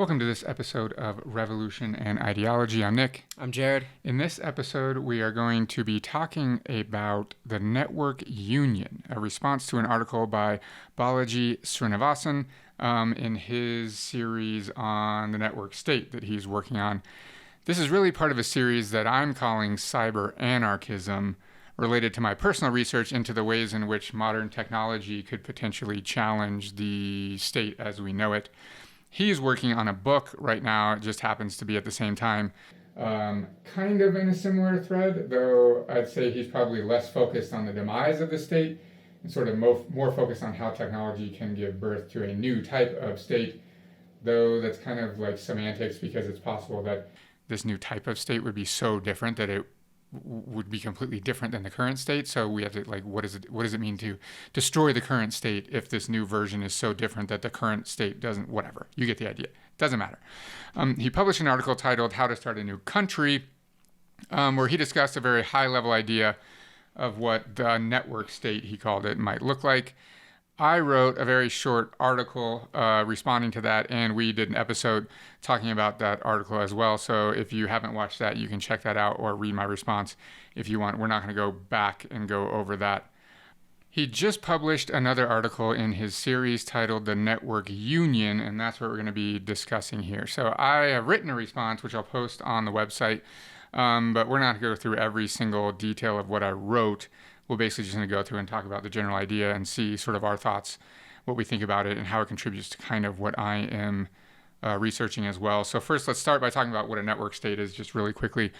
Welcome to this episode of Revolution and Ideology. I'm Nick. I'm Jared. In this episode, we are going to be talking about the network union, a response to an article by Balaji Srinivasan in his series on the network state that he's working on. This is really part of a series that I'm calling Cyber Anarchism, related to my personal research into the ways in which modern technology could potentially challenge the state as we know it. He's working on a book right now. It just happens to be at the same time. Kind of in a similar thread, though I'd say he's probably less focused on the demise of the state and sort of more focused on how technology can give birth to a new type of state, though that's kind of like semantics because it's possible that this new type of state would be so different that it would be completely different than the current state. So we have to what does it mean to destroy the current state if this new version is so different that the current state doesn't, whatever. You get the idea. Doesn't matter. He published an article titled How to Start a New Country, where he discussed a very high level idea of what the network state, he called it, might look like. I wrote a very short article responding to that, and we did an episode talking about that article as well. So if you haven't watched that, you can check that out or read my response if you want. We're not going to go back and go over that. He just published another article in his series titled The Network Union, and that's what we're going to be discussing here. So I have written a response, which I'll post on the website, but we're not going to go through every single detail of what I wrote. We're basically just going to go through and talk about the general idea and see sort of our thoughts, what we think about it, and how it contributes to kind of what I am researching as well. So first, let's start by talking about what a network state is, just really quickly.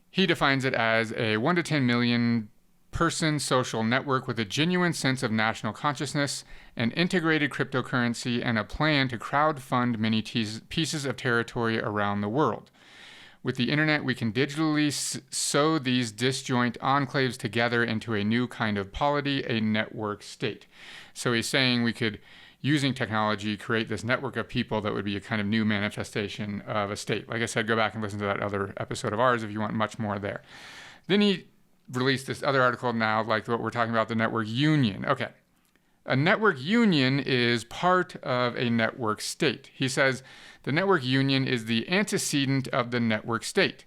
He defines it as a 1 to 10 million person social network with a genuine sense of national consciousness, an integrated cryptocurrency, and a plan to crowdfund many pieces of territory around the world. With the internet, we can digitally sew these disjoint enclaves together into a new kind of polity, a network state. So he's saying we could, using technology, create this network of people that would be a kind of new manifestation of a state. Like I said, go back and listen to that other episode of ours if you want much more there. Then he released this other article now, like what we're talking about, the network union. Okay. A network union is part of a network state. He says the network union is the antecedent of the network state.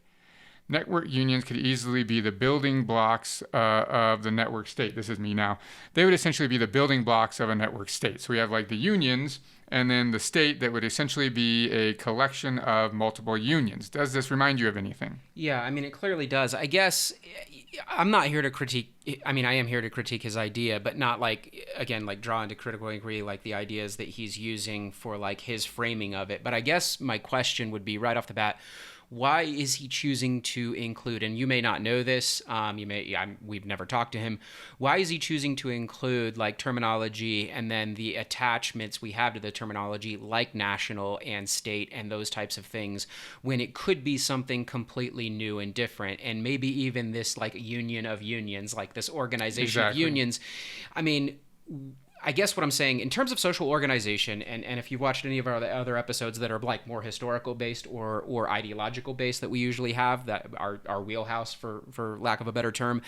Network unions could easily be the building blocks of the network state. This is me now. They would essentially be the building blocks of a network state. So we have like the unions and then the state that would essentially be a collection of multiple unions. Does this remind you of anything? Yeah, I mean, it clearly does. I guess I'm not here to critique. I mean, I am here to critique his idea, but not draw into critical inquiry like the ideas that he's using for like his framing of it. But I guess my question would be right off the bat, why is he choosing to include, and you may not know this, we've never talked to him, why is he choosing to include like terminology and then the attachments we have to the terminology like national and state and those types of things when it could be something completely new and different, and maybe even this like union of unions, like this organization of unions. I mean, I guess what I'm saying in terms of social organization, and if you've watched any of our other episodes that are like more historical based or ideological based that we usually have, that our wheelhouse for lack of a better term,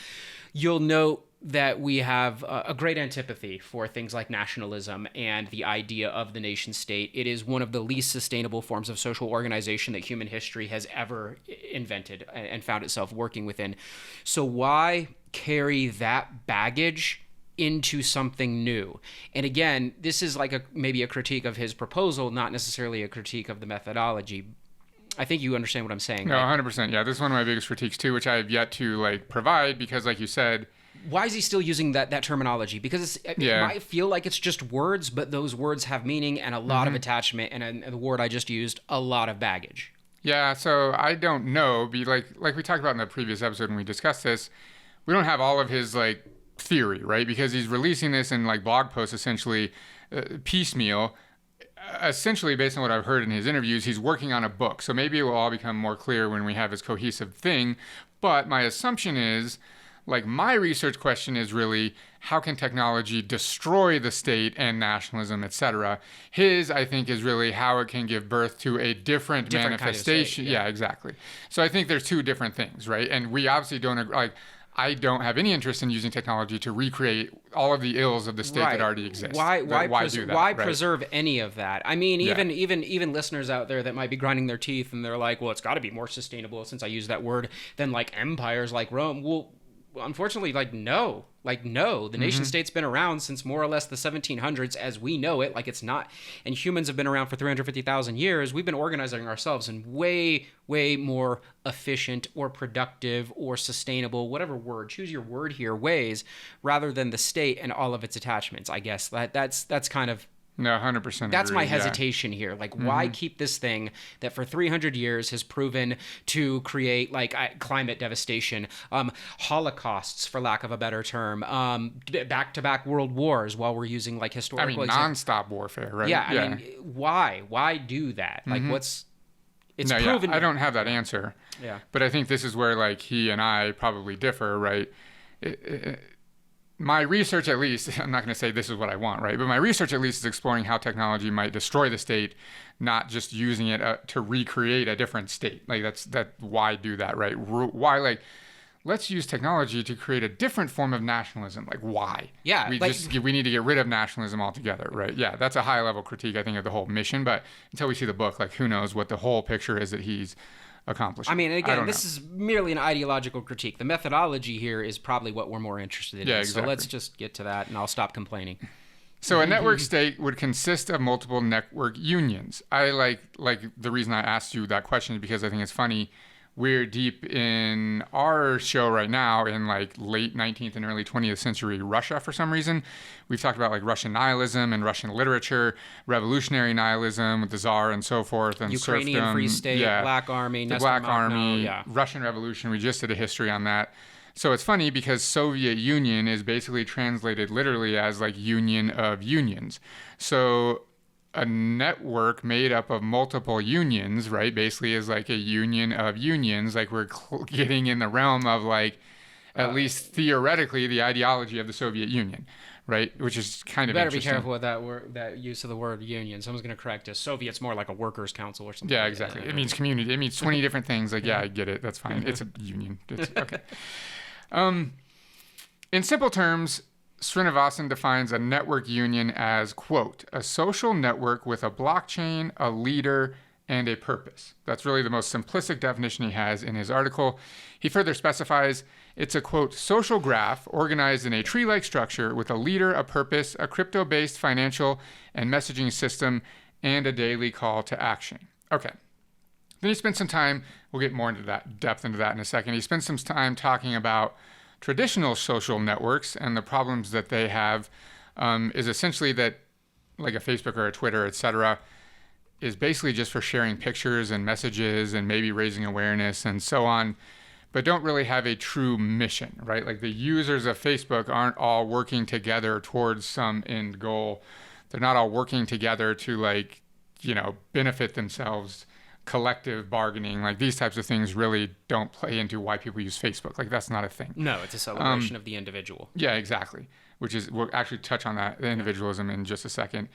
you'll note that we have a great antipathy for things like nationalism and the idea of the nation state. It is one of the least sustainable forms of social organization that human history has ever invented and found itself working within. So why carry that baggage into something new? And again, this is like maybe a critique of his proposal, not necessarily a critique of the methodology. I think you understand what I'm saying. No, 100%. Yeah, this is one of my biggest critiques too, which I have yet to like provide because, like you said, why is he still using that terminology? Because it might feel like it's just words, but those words have meaning and a lot of attachment, and the word I just used, a lot of baggage. Yeah, so I don't know. Like we talked about in the previous episode when we discussed this, we don't have all of his like theory, right? Because he's releasing this in like blog posts essentially piecemeal. Essentially, based on what I've heard in his interviews, he's working on a book. So maybe it will all become more clear when we have his cohesive thing. But my assumption is, like, my research question is really, how can technology destroy the state and nationalism, etc.? His, I think, is really how it can give birth to a different manifestation. Kind of state, yeah, exactly. So I think there's two different things, right? And we obviously don't, like, I don't have any interest in using technology to recreate all of the ills of the state that already exists. Why do that? Why right? preserve any of that? I mean, even listeners out there that might be grinding their teeth and they're like, well, it's got to be more sustainable, since I use that word, than like empires like Rome. Well, unfortunately, no, the nation state's been around since more or less the 1700s as we know it. Like, it's not, and humans have been around for 350,000 years. We've been organizing ourselves in way more efficient or productive or sustainable, whatever word, choose your word here, ways, rather than the state and all of its attachments. I guess that's kind of, no, 100%. That's agree. my hesitation here. Like, why keep this thing that for 300 years has proven to create like climate devastation, holocausts, for lack of a better term, back-to-back world wars, while we're using like historical. I mean, nonstop warfare, right? Yeah. I mean, why do that? Like, it's proven. I don't have that answer. Yeah. But I think this is where like he and I probably differ, right? My research, at least, I'm not going to say this is what I want, right? But my research, at least, is exploring how technology might destroy the state, not just using it to recreate a different state. Like, why do that, right? Why, like, let's use technology to create a different form of nationalism. Like, why? Yeah. We need to get rid of nationalism altogether, right? Yeah, that's a high-level critique, I think, of the whole mission. But until we see the book, like, who knows what the whole picture is that he's accomplishing. I mean, again, this is merely an ideological critique. The methodology here is probably what we're more interested in. Yeah, exactly. So let's just get to that, and I'll stop complaining. So a network state would consist of multiple network unions. I like the reason I asked you that question is because I think it's funny. We're deep in our show right now in like late 19th and early 20th century Russia for some reason. We've talked about like Russian nihilism and Russian literature, revolutionary nihilism with the Tsar and so forth, and Ukrainian serfdom, Free State, Black Army, the Black Army, Russian Revolution. We just did a history on that. So it's funny because Soviet Union is basically translated literally as like union of unions. So a network made up of multiple unions, right, basically is like a union of unions. Like, we're getting in the realm of like, at least theoretically, the ideology of the Soviet Union, right? Which is kind of interesting. Better be careful with that word, that use of the word union. Someone's going to correct us. Soviet's more like a workers' council or something. Yeah, exactly. It means community. It means 20 different things. Like, yeah, I get it. That's fine. It's a union. It's okay. In simple terms, Srinivasan defines a network union as, quote, a social network with a blockchain, a leader, and a purpose. That's really the most simplistic definition he has in his article. He further specifies it's a, quote, social graph organized in a tree-like structure with a leader, a purpose, a crypto-based financial and messaging system, and a daily call to action. Okay. Then he spent some time, we'll get more into that, depth into that in a second. He spent some time talking about traditional social networks and the problems that they have, is essentially that like a Facebook or a Twitter, etc., is basically just for sharing pictures and messages and maybe raising awareness and so on, but don't really have a true mission, right? Like, the users of Facebook aren't all working together towards some end goal. They're not all working together to, like, benefit themselves. Collective bargaining, like these types of things really don't play into why people use Facebook. Like, that's not a thing. No, it's a celebration of the individual. Yeah, exactly. Which is, we'll actually touch on that, the individualism, in just a second.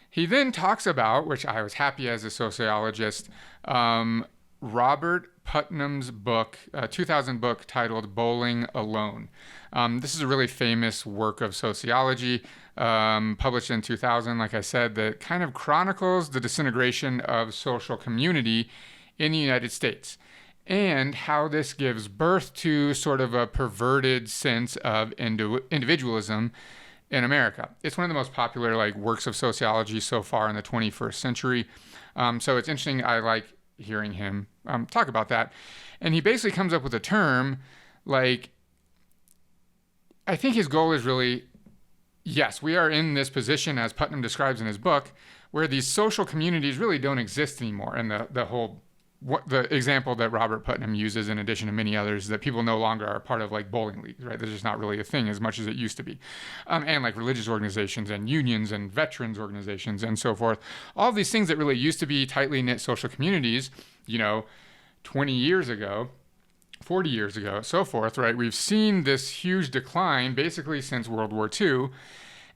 He then talks about, which I was happy as a sociologist, Robert Putnam's book, 2000 book titled Bowling Alone. This is a really famous work of sociology, published in 2000, like I said, that kind of chronicles the disintegration of social community in the United States and how this gives birth to sort of a perverted sense of individualism in America. It's one of the most popular like works of sociology so far in the 21st century. So it's interesting. I like hearing him talk about that. And he basically comes up with a term like, I think his goal is really, yes, we are in this position, as Putnam describes in his book, where these social communities really don't exist anymore. And the example that Robert Putnam uses, in addition to many others, is that people no longer are part of like bowling leagues, right? They're just not really a thing as much as it used to be. And like religious organizations and unions and veterans organizations and so forth. All of these things that really used to be tightly knit social communities, 20 years ago, 40 years ago, so forth, right? We've seen this huge decline basically since World War II.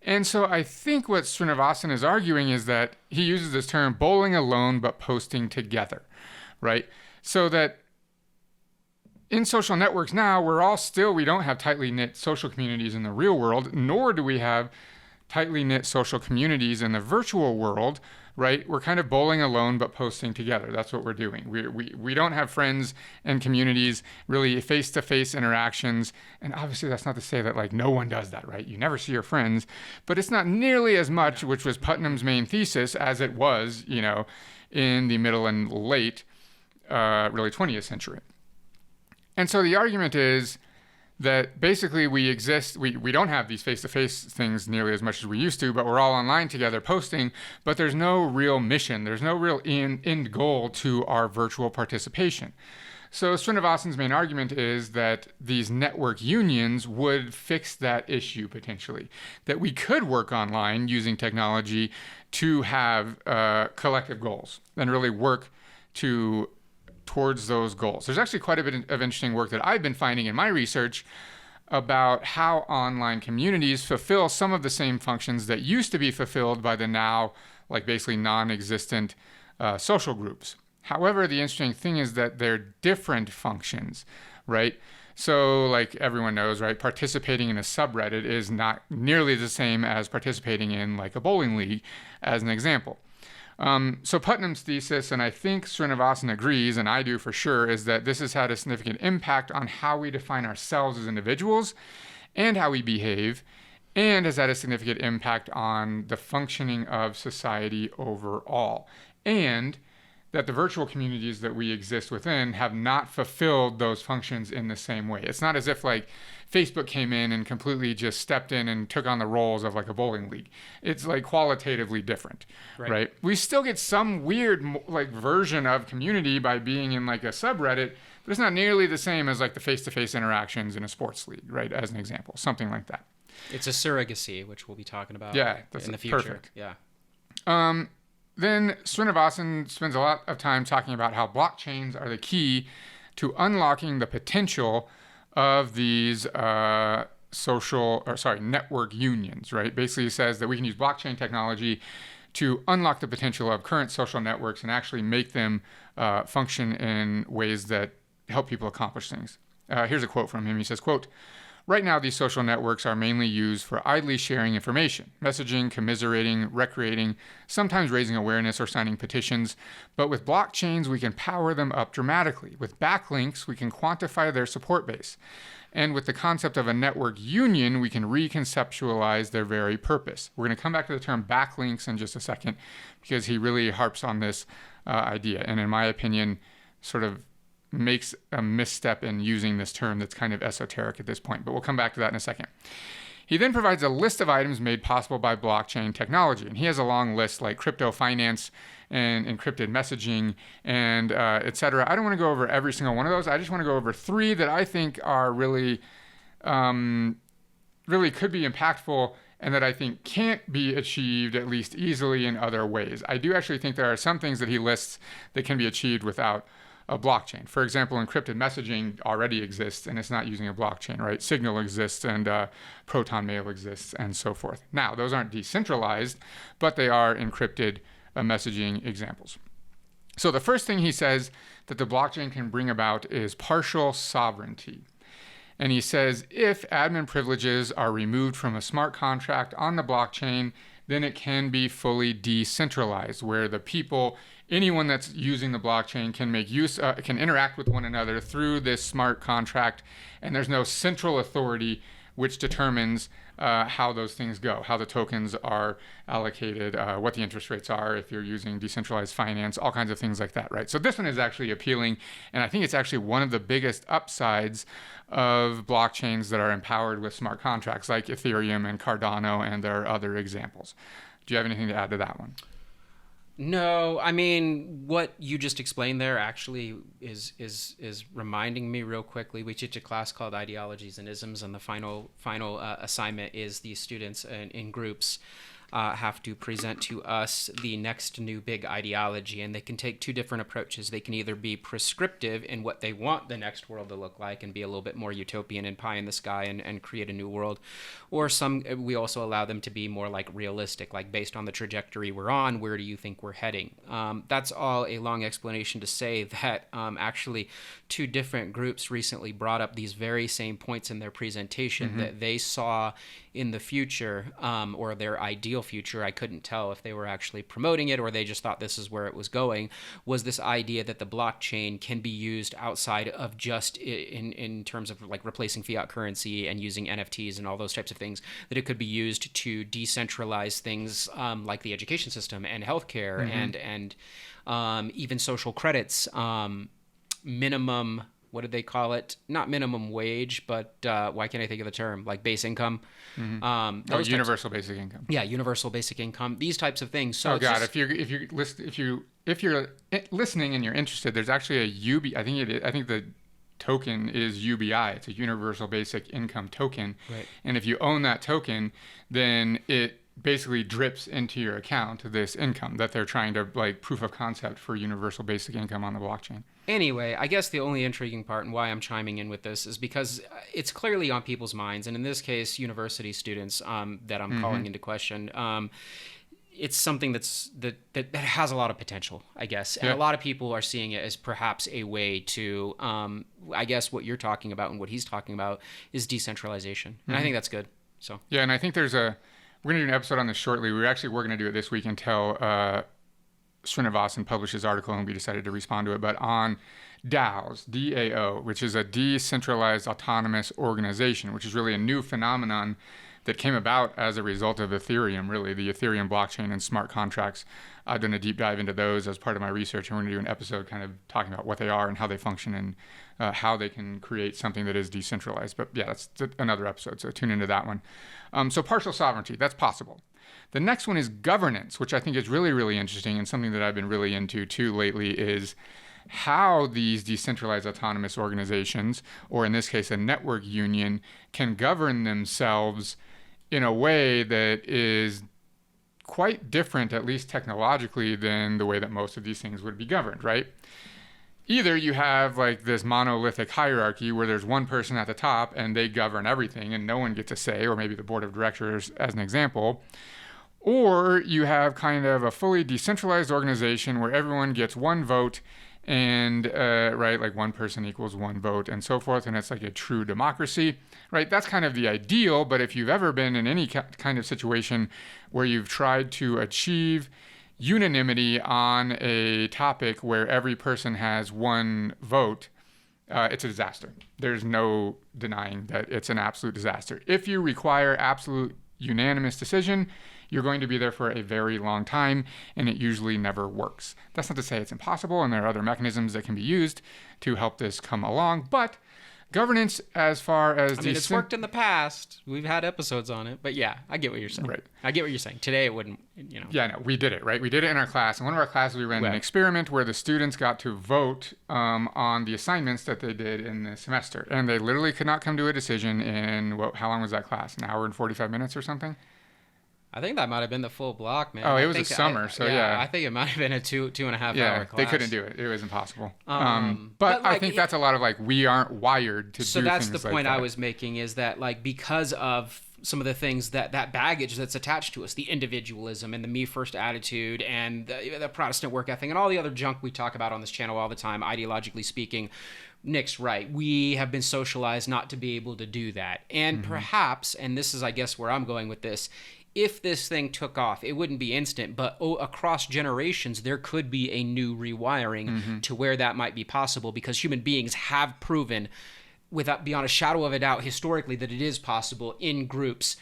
And so I think what Srinivasan is arguing is that he uses this term bowling alone but posting together, right? So that in social networks now, we don't have tightly knit social communities in the real world, nor do we have tightly knit social communities in the virtual world, right? We're kind of bowling alone but posting together. That's what we're doing. We don't have friends and communities, really face-to-face interactions. And obviously that's not to say that like no one does that, right? You never see your friends, but it's not nearly as much, which was Putnam's main thesis, as it was, in the middle and late, really 20th century. And so the argument is that basically we don't have these face-to-face things nearly as much as we used to, but we're all online together posting, but there's no real mission, there's no real end goal to our virtual participation. So Srinivasan's main argument is that these network unions would fix that issue potentially, that we could work online using technology to have collective goals and really work towards those goals. There's actually quite a bit of interesting work that I've been finding in my research about how online communities fulfill some of the same functions that used to be fulfilled by the now, like basically non-existent social groups. However, the interesting thing is that they're different functions, right? So like everyone knows, right, participating in a subreddit is not nearly the same as participating in like a bowling league, as an example. So Putnam's thesis, and I think Srinivasan agrees, and I do for sure, is that this has had a significant impact on how we define ourselves as individuals and how we behave, and has had a significant impact on the functioning of society overall. And that the virtual communities that we exist within have not fulfilled those functions in the same way. It's not as if like Facebook came in and completely just stepped in and took on the roles of like a bowling league. It's like qualitatively different, right? We still get some weird like version of community by being in like a subreddit, but it's not nearly the same as like the face-to-face interactions in a sports league, right? As an example, something like that. It's a surrogacy, which we'll be talking about in the future. Perfect. Yeah. Then Srinivasan spends a lot of time talking about how blockchains are the key to unlocking the potential of these network unions, right? Basically, he says that we can use blockchain technology to unlock the potential of current social networks and actually make them function in ways that help people accomplish things. Here's a quote from him. He says, quote, "Right now, these social networks are mainly used for idly sharing information, messaging, commiserating, recreating, sometimes raising awareness or signing petitions. But with blockchains, we can power them up dramatically. With backlinks, we can quantify their support base. And with the concept of a network union, we can reconceptualize their very purpose." We're going to come back to the term backlinks in just a second because he really harps on this idea. And in my opinion, sort of makes a misstep in using this term that's kind of esoteric at this point, but we'll come back to that in a second. He then provides a list of items made possible by blockchain technology, and he has a long list like crypto finance and encrypted messaging and etc. I don't want to go over every single one of those. I just want to go over three that I think are really could be impactful and that I think can't be achieved at least easily in other ways. I do actually think there are some things that he lists that can be achieved without a blockchain. For example, encrypted messaging already exists and it's not using a blockchain, right? Signal exists and Proton Mail exists and so forth. Now, those aren't decentralized, but they are encrypted messaging examples. So the first thing he says that the blockchain can bring about is partial sovereignty. And he says if admin privileges are removed from a smart contract on the blockchain, then it can be fully decentralized, where the people, anyone that's using the blockchain can make use, can interact with one another through this smart contract, and there's no central authority which determines how those things go, how the tokens are allocated, what the interest rates are if you're using decentralized finance, all kinds of things like that, right? So this one is actually appealing, and I think it's actually one of the biggest upsides of blockchains that are empowered with smart contracts like Ethereum and Cardano, and there are other examples. Do you have anything to add to that one? No, I mean, what you just explained there actually is reminding me real quickly. We teach a class called Ideologies and Isms, and the final assignment is these students in groups have to present to us the next new big ideology, and they can take two different approaches. They can either be prescriptive in what they want the next world to look like and be a little bit more utopian and pie in the sky and create a new world, or we also allow them to be more like realistic, like based on the trajectory we're on, where do you think we're heading? That's all a long explanation to say that actually two different groups recently brought up these very same points in their presentation that they saw in the future, or their ideal future. I couldn't tell if they were actually promoting it or they just thought this is where it was going, was this idea that the blockchain can be used outside of just in terms of like replacing fiat currency and using NFTs and all those types of things, that it could be used to decentralize things like the education system and healthcare and even social credits, minimum, what did they call it? Not minimum wage, but why can't I think of the term? Like base income. Universal basic income. Yeah, universal basic income. These types of things. So if you're listening and you're interested, there's actually a I think the token is UBI. It's a universal basic income token. Right. And if you own that token, then it basically drips into your account this income that they're trying to like proof of concept for universal basic income on the blockchain. Anyway, I guess the only intriguing part and why I'm chiming in with this is because it's clearly on people's minds, and in this case, university students that I'm calling into question. It's something that has a lot of potential, I guess. And a lot of people are seeing it as perhaps a way to, I guess what you're talking about and what he's talking about is decentralization. And I think that's good. So yeah, and I think we're going to do an episode on this shortly. We're going to do it this week until Srinivasan published his article and we decided to respond to it. But on DAOs, DAO, which is a decentralized autonomous organization, which is really a new phenomenon that came about as a result of Ethereum, really, the Ethereum blockchain and smart contracts. I've done a deep dive into those as part of my research, and we're going to do an episode kind of talking about what they are and how they function and how they can create something that is decentralized. But yeah, that's another episode, so tune into that one. So partial sovereignty, that's possible. The next one is governance, which I think is really, really interesting, and something that I've been really into too lately is how these decentralized autonomous organizations, or in this case a network union, can govern themselves in a way that is quite different, at least technologically, than the way that most of these things would be governed, right? Either you have like this monolithic hierarchy where there's one person at the top and they govern everything and no one gets a say, or maybe the board of directors as an example, or you have kind of a fully decentralized organization where everyone gets one vote and, right, like one person equals one vote and so forth, and it's like a true democracy, right? That's kind of the ideal, but if you've ever been in any kind of situation where you've tried to achieve unanimity on a topic where every person has one vote, it's a disaster. There's no denying that it's an absolute disaster. If you require absolute unanimous decision, you're going to be there for a very long time, and it usually never works. That's not to say it's impossible, and there are other mechanisms that can be used to help this come along, but governance as far as... it's worked in the past. We've had episodes on it, but yeah, I get what you're saying. Right. I get what you're saying. Today it wouldn't, Yeah, no, we did it, right? We did it in our class. In one of our classes, we ran an experiment where the students got to vote on the assignments that they did in the semester, and they literally could not come to a decision in, how long was that class? An hour and 45 minutes or something? I think that might have been the full block, man. Oh, it was a summer, so yeah. I think it might have been a 2.5 hour class. They couldn't do it. It was impossible. But I think that's a lot of like, we aren't wired to do things like that. So that's the point I was making, is that like, because of some of the things that baggage that's attached to us, the individualism and the me first attitude and the Protestant work ethic and all the other junk we talk about on this channel all the time, ideologically speaking, Nick's right. We have been socialized not to be able to do that. And perhaps, and this is, I guess, where I'm going with this, if this thing took off, it wouldn't be instant, but across generations, there could be a new rewiring to where that might be possible, because human beings have proven, without beyond a shadow of a doubt, historically, that it is possible in groups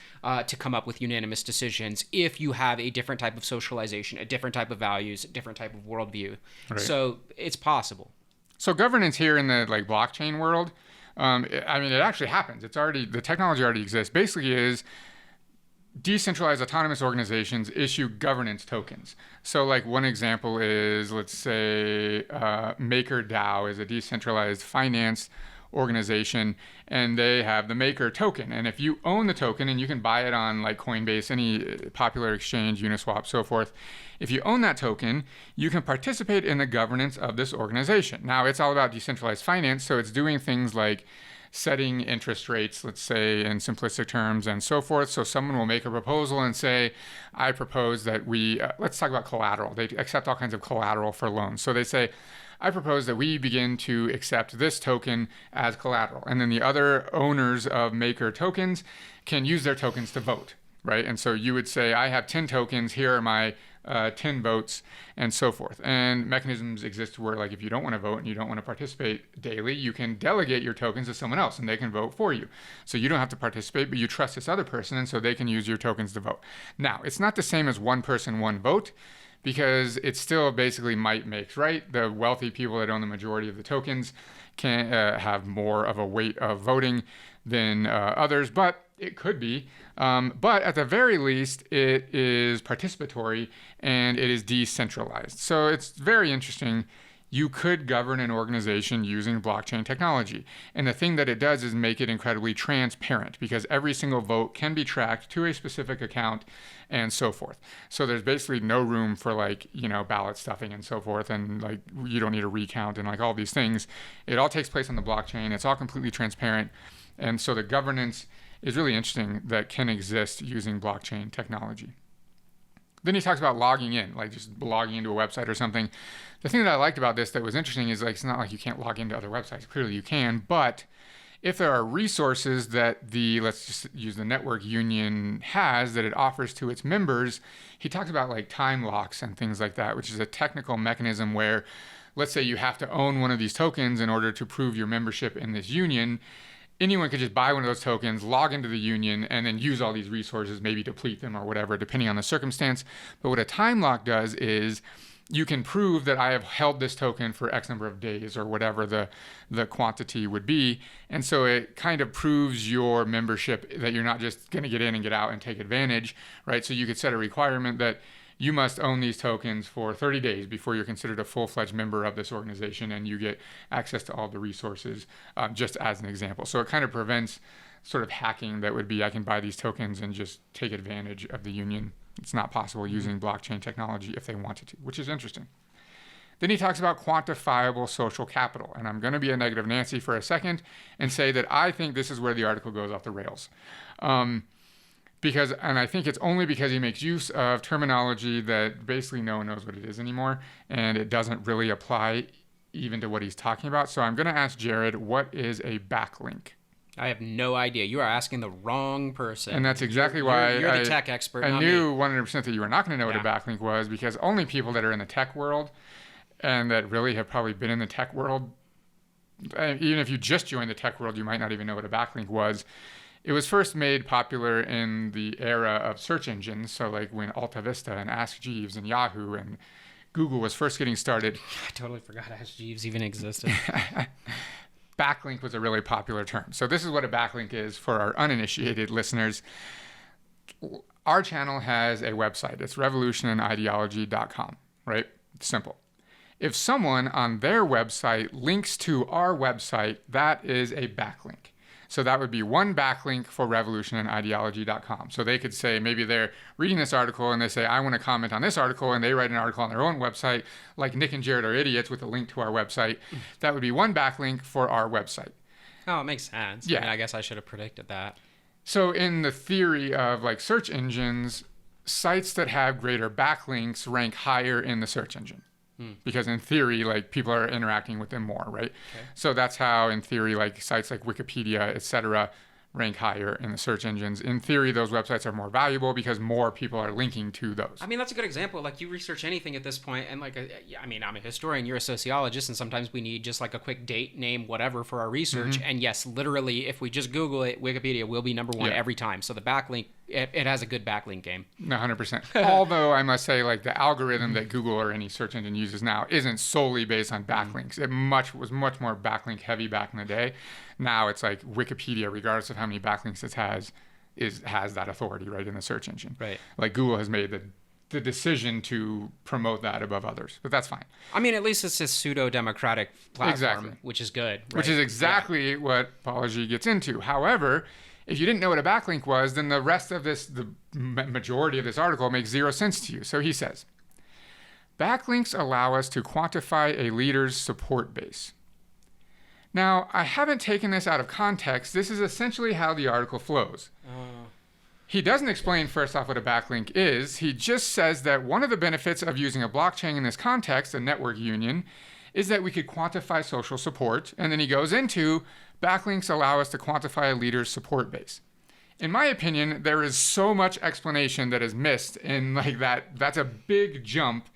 to come up with unanimous decisions if you have a different type of socialization, a different type of values, a different type of worldview. Right. So it's possible. So governance here in the like blockchain world, it actually happens. The technology already exists. Basically is decentralized autonomous organizations issue governance tokens. So like one example is, let's say MakerDAO is a decentralized finance organization, and they have the maker token. And if you own the token, and you can buy it on like Coinbase, any popular exchange, Uniswap, so forth, if you own that token, you can participate in the governance of this organization. Now, it's all about decentralized finance, so it's doing things like setting interest rates, let's say in simplistic terms, and so forth. So someone will make a proposal and say, I propose that we, let's talk about collateral. They accept all kinds of collateral for loans. So they say, I propose that we begin to accept this token as collateral. And then the other owners of maker tokens can use their tokens to vote, right? And so you would say, I have 10 tokens, here are my 10 votes, and so forth. And mechanisms exist where, like, if you don't want to vote and you don't want to participate daily, you can delegate your tokens to someone else and they can vote for you. So you don't have to participate, but you trust this other person, and so they can use your tokens to vote. Now, it's not the same as one person, one vote, because it's still basically might makes right. The wealthy people that own the majority of the tokens can have more of a weight of voting than others, but it could be. But at the very least, it is participatory and it is decentralized. So it's very interesting. You could govern an organization using blockchain technology. And the thing that it does is make it incredibly transparent, because every single vote can be tracked to a specific account and so forth. So there's basically no room for, like, ballot stuffing and so forth. And like, you don't need a recount and like all these things. It all takes place on the blockchain. It's all completely transparent. And so the governance is really interesting that can exist using blockchain technology. Then he talks about logging in, like just logging into a website or something. The thing that I liked about this that was interesting is, like, it's not like you can't log into other websites. Clearly you can, but if there are resources that let's just use the network union has, that it offers to its members, he talks about like time locks and things like that, which is a technical mechanism where, let's say you have to own one of these tokens in order to prove your membership in this union. Anyone could just buy one of those tokens, log into the union, and then use all these resources, maybe deplete them or whatever, depending on the circumstance. But what a time lock does is you can prove that I have held this token for X number of days or whatever the quantity would be. And so it kind of proves your membership, that you're not just going to get in and get out and take advantage, right? So you could set a requirement that you must own these tokens for 30 days before you're considered a full-fledged member of this organization, and you get access to all the resources, just as an example. So it kind of prevents sort of hacking that would be, I can buy these tokens and just take advantage of the union. It's not possible using blockchain technology if they wanted to, which is interesting. Then he talks about quantifiable social capital. And I'm going to be a negative Nancy for a second and say that I think this is where the article goes off the rails. And I think it's only because he makes use of terminology that basically no one knows what it is anymore, and it doesn't really apply even to what he's talking about. So I'm going to ask Jared, what is a backlink? I have no idea. You are asking the wrong person. And that's exactly why you're the tech expert. I not knew me. 100% that you were not going to know what a backlink was, because only people that are in the tech world and that really have probably been in the tech world, even if you just joined the tech world, you might not even know what a backlink was. It was first made popular in the era of search engines. So like when Alta Vista and Ask Jeeves and Yahoo and Google was first getting started. I totally forgot Ask Jeeves even existed. Backlink was a really popular term. So this is what a backlink is for our uninitiated listeners. Our channel has a website. It's revolutionandideology.com, right? It's simple. If someone on their website links to our website, that is a backlink. So that would be one backlink for revolutionandideology.com. So they could say, maybe they're reading this article and they say, I want to comment on this article, and they write an article on their own website, like Nick and Jared are idiots, with a link to our website. That would be one backlink for our website. Oh, it makes sense. Yeah. I mean, I guess I should have predicted that. So in the theory of like search engines, sites that have greater backlinks rank higher in the search engine. Because in theory, like, people are interacting with them more, right? Okay. So that's how, in theory, like sites like Wikipedia, etc., rank higher in the search engines. In theory, those websites are more valuable because more people are linking to those. I mean, that's a good example. Like, you research anything at this point, and like, I mean, I'm a historian, you're a sociologist, and sometimes we need just like a quick date, name, whatever for our research. And yes, literally, if we just Google it, Wikipedia will be number one every time. So the backlink, it has a good backlink game. 100%. Although I must say, like, the algorithm that Google or any search engine uses now isn't solely based on backlinks. It was much more backlink heavy back in the day. Now it's like Wikipedia, regardless of how many backlinks it has that authority, right, in the search engine. Right. Like, Google has made the the decision to promote that above others, but that's fine. I mean, at least it's a pseudo-democratic platform, Exactly. which is good. Right? Which is exactly what Balaji gets into. However, if you didn't know what a backlink was, then the rest of this, the majority of this article makes zero sense to you. So he says, backlinks allow us to quantify a leader's support base. Now, I haven't taken this out of context. This is essentially how the article flows. He doesn't explain, first off, what a backlink is. He just says that one of the benefits of using a blockchain in this context, a network union, is that we could quantify social support. And then he goes into backlinks allow us to quantify a leader's support base. In my opinion, there is so much explanation that is missed in like that. That's a big jump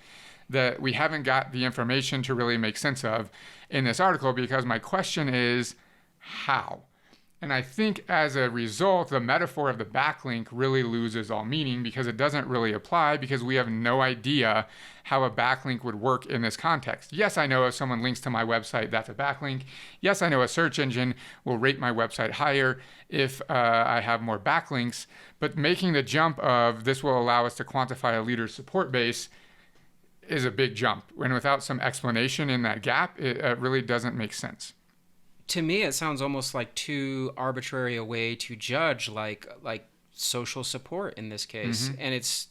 that we haven't got the information to really make sense of in this article, because my question is how? And I think as a result, the metaphor of the backlink really loses all meaning, because it doesn't really apply, because we have no idea how a backlink would work in this context. Yes, I know if someone links to my website, that's a backlink. Yes, I know a search engine will rate my website higher if I have more backlinks, but making the jump of this will allow us to quantify a leader's support base is a big jump. And without some explanation in that gap, it really doesn't make sense. To me, it sounds almost like too arbitrary a way to judge like social support in this case. Mm-hmm. And it's,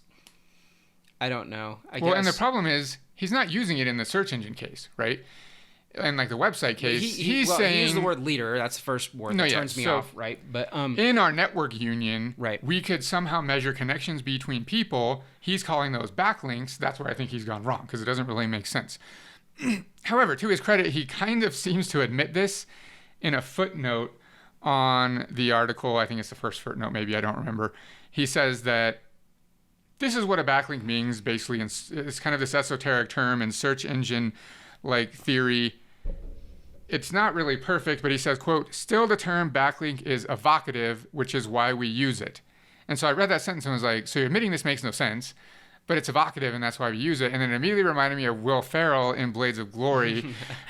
I don't know. I guess. And the problem is he's not using it in the search engine case, right? And like the website case, he's saying... He used the word leader. That's the first word that turns me off, right? But in our network union, right, we could somehow measure connections between people. He's calling those backlinks. That's where I think he's gone wrong, because it doesn't really make sense. However, to his credit, he kind of seems to admit this in a footnote on the article. I think it's the first footnote, maybe, I don't remember. He says that this is what a backlink means, basically. It's kind of this esoteric term in search engine like theory. It's not really perfect, but he says, quote, still the term backlink is evocative, which is why we use it. And so I read that sentence and was like, so you're admitting this makes no sense, but it's evocative and that's why we use it. And then it immediately reminded me of Will Ferrell in Blades of Glory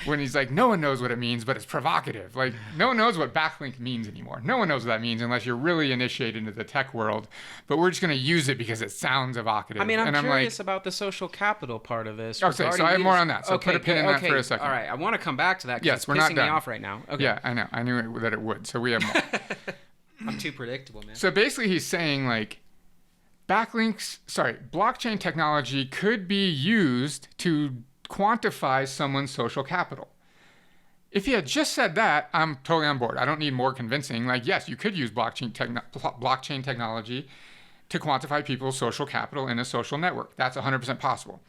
when he's like, no one knows what it means, but it's provocative. Like, no one knows what backlink means anymore. No one knows what that means unless you're really initiated into the tech world. But we're just going to use it because it sounds evocative. I mean, I'm curious about the social capital part of this. Okay, so I have more on that. So put a pin in that for a second. All right, I want to come back to that because yes, it's we're not pissing done. me off right now. Okay. Yeah, I know. I knew that it would. So we have more. I'm too predictable, man. So basically he's saying like, blockchain technology could be used to quantify someone's social capital. If he had just said that, I'm totally on board. I don't need more convincing. Like, yes, you could use blockchain technology to quantify people's social capital in a social network. That's 100% possible.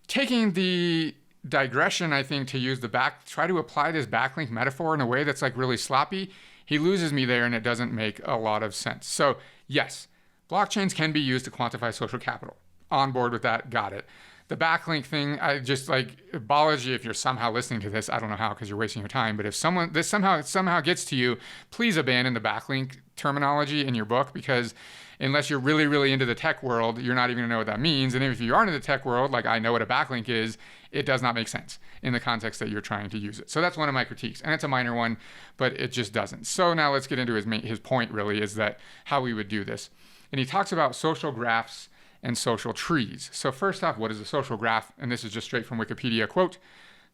Taking the digression, I think, to try to apply this backlink metaphor in a way that's like really sloppy, he loses me there and it doesn't make a lot of sense. So, yes, blockchains can be used to quantify social capital. On board with that, got it. The backlink thing, I just like, Balaji, if you're somehow listening to this, I don't know how because you're wasting your time, but if this somehow gets to you, please abandon the backlink terminology in your book, because unless you're really, really into the tech world, you're not even gonna know what that means. And if you aren't in the tech world, like I know what a backlink is, it does not make sense in the context that you're trying to use it. So that's one of my critiques, and it's a minor one, but it just doesn't. So now let's get into his point, really, is that how we would do this. And he talks about social graphs and social trees. So first off, what is a social graph? And this is just straight from Wikipedia. Quote,